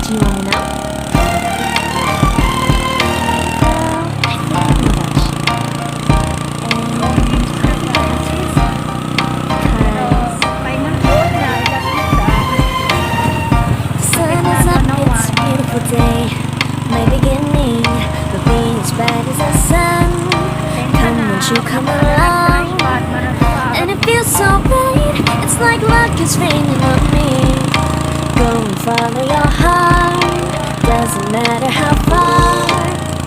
Do you wanna know? I think I know about you. And how did that taste? The sun is up, it's a beautiful day. My beginning will be as bright as the sun. Come, won't you come along? And it feels so right, it's like luck is raining on me. Go and follow your heart, doesn't matter how far.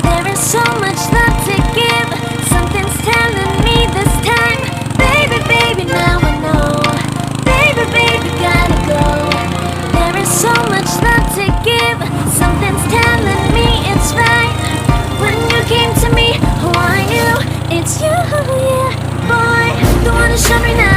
There is so much love to give, something's telling me this time. Baby, baby, now I know. Baby, baby, gotta go. There is so much love to give, something's telling me it's right. When you came to me, oh I knew it's you, yeah, boy. The one who showed me now.